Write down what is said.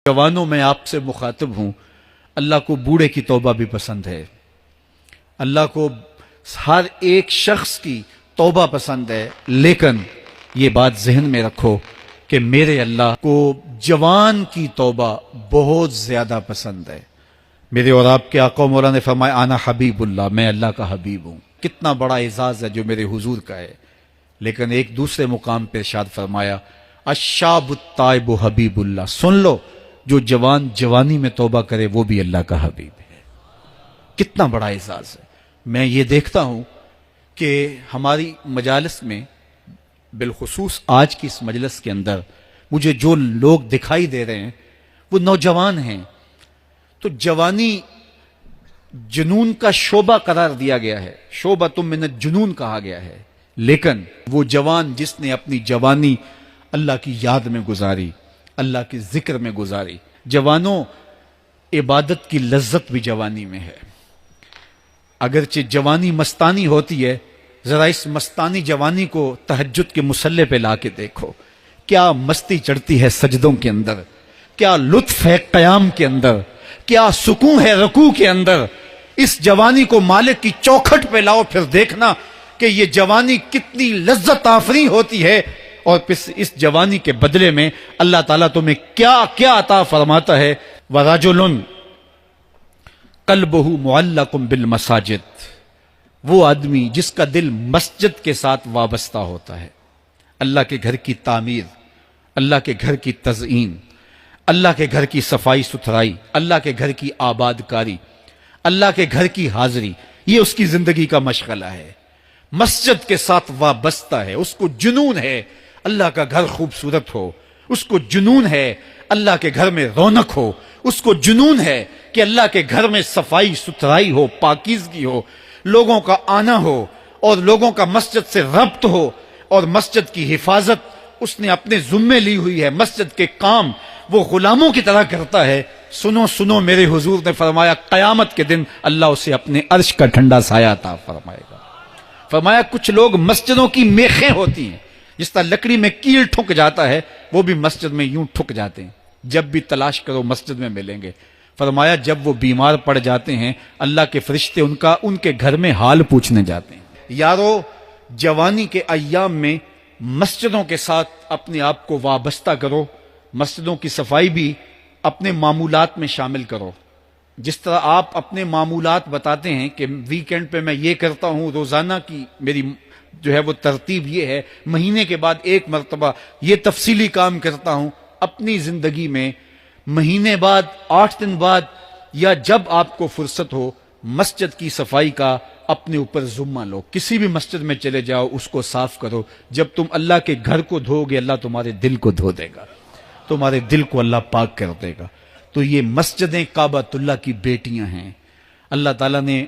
جوانوں میں آپ سے مخاطب ہوں، اللہ کو بوڑھے کی توبہ بھی پسند ہے، اللہ کو ہر ایک شخص کی توبہ پسند ہے، لیکن یہ بات ذہن میں رکھو کہ میرے اللہ کو جوان کی توبہ بہت زیادہ پسند ہے۔ میرے اور آپ کے آقا مولا نے فرمایا انا حبیب اللہ، میں اللہ کا حبیب ہوں۔ کتنا بڑا اعزاز ہے جو میرے حضور کا ہے، لیکن ایک دوسرے مقام پہ ارشاد فرمایا الشاب التائب حبیب اللہ، سن لو جو جوان جوانی میں توبہ کرے وہ بھی اللہ کا حبیب ہے۔ کتنا بڑا اعزاز ہے۔ میں یہ دیکھتا ہوں کہ ہماری مجالس میں، بالخصوص آج کی اس مجلس کے اندر، مجھے جو لوگ دکھائی دے رہے ہیں وہ نوجوان ہیں۔ تو جوانی جنون کا شعبہ قرار دیا گیا ہے، شعبۃ من الجنون کہا گیا ہے، لیکن وہ جوان جس نے اپنی جوانی اللہ کی یاد میں گزاری، اللہ کے ذکر میں گزاری۔ جوانوں، عبادت کی لذت بھی جوانی میں ہے۔ اگرچہ جوانی مستانی ہوتی ہے، ذرا اس مستانی جوانی کو تہجد کے مصلی پہ لا کے دیکھو، کیا مستی چڑھتی ہے سجدوں کے اندر، کیا لطف ہے قیام کے اندر، کیا سکون ہے رکوع کے اندر۔ اس جوانی کو مالک کی چوکھٹ پہ لاؤ، پھر دیکھنا کہ یہ جوانی کتنی لذت آفریں ہوتی ہے، اور پھر اس جوانی کے بدلے میں اللہ تعالیٰ تمہیں کیا کیا عطا فرماتا ہے۔ وَرَجُلٌ قَلْبُهُ مُعَلَّقٌ بِالْمَسَاجِدِ، وہ آدمی جس کا دل مسجد کے ساتھ وابستہ ہوتا ہے، اللہ کے گھر کی تعمیر، اللہ کے گھر کی تزئین، اللہ کے گھر کی صفائی ستھرائی، اللہ کے گھر کی آباد کاری، اللہ کے گھر کی حاضری، یہ اس کی زندگی کا مشغلہ ہے۔ مسجد کے ساتھ وابستہ ہے، اس کو جنون ہے اللہ کا گھر خوبصورت ہو، اس کو جنون ہے اللہ کے گھر میں رونق ہو، اس کو جنون ہے کہ اللہ کے گھر میں صفائی ستھرائی ہو، پاکیزگی ہو، لوگوں کا آنا ہو، اور لوگوں کا مسجد سے ربط ہو، اور مسجد کی حفاظت اس نے اپنے ذمے لی ہوئی ہے، مسجد کے کام وہ غلاموں کی طرح کرتا ہے۔ سنو سنو، میرے حضور نے فرمایا قیامت کے دن اللہ اسے اپنے عرش کا ٹھنڈا سایہ عطا فرمائے گا۔ فرمایا کچھ لوگ مسجدوں کی میخیں ہوتی ہیں، جس طرح لکڑی میں کیل ٹھک جاتا ہے، وہ بھی مسجد میں یوں ٹھک جاتے ہیں، جب بھی تلاش کرو مسجد میں ملیں گے۔ فرمایا جب وہ بیمار پڑ جاتے ہیں، اللہ کے فرشتے ان کے گھر میں حال پوچھنے جاتے ہیں۔ یارو، جوانی کے ایام میں مسجدوں کے ساتھ اپنے آپ کو وابستہ کرو، مسجدوں کی صفائی بھی اپنے معمولات میں شامل کرو۔ جس طرح آپ اپنے معمولات بتاتے ہیں کہ ویکینڈ پہ میں یہ کرتا ہوں، روزانہ کی میری جو ہے وہ ترتیب یہ ہے، مہینے کے بعد ایک مرتبہ یہ تفصیلی کام کرتا ہوں، اپنی زندگی میں مہینے بعد، 8 دن بعد، یا جب آپ کو فرصت ہو، مسجد کی صفائی کا اپنے اوپر ذمہ لو۔ کسی بھی مسجد میں چلے جاؤ، اس کو صاف کرو۔ جب تم اللہ کے گھر کو دھو گے، اللہ تمہارے دل کو دھو دے گا، تمہارے دل کو اللہ پاک کر دے گا۔ تو یہ مسجدیں کعبۃ اللہ کی بیٹیاں ہیں۔ اللہ تعالیٰ نے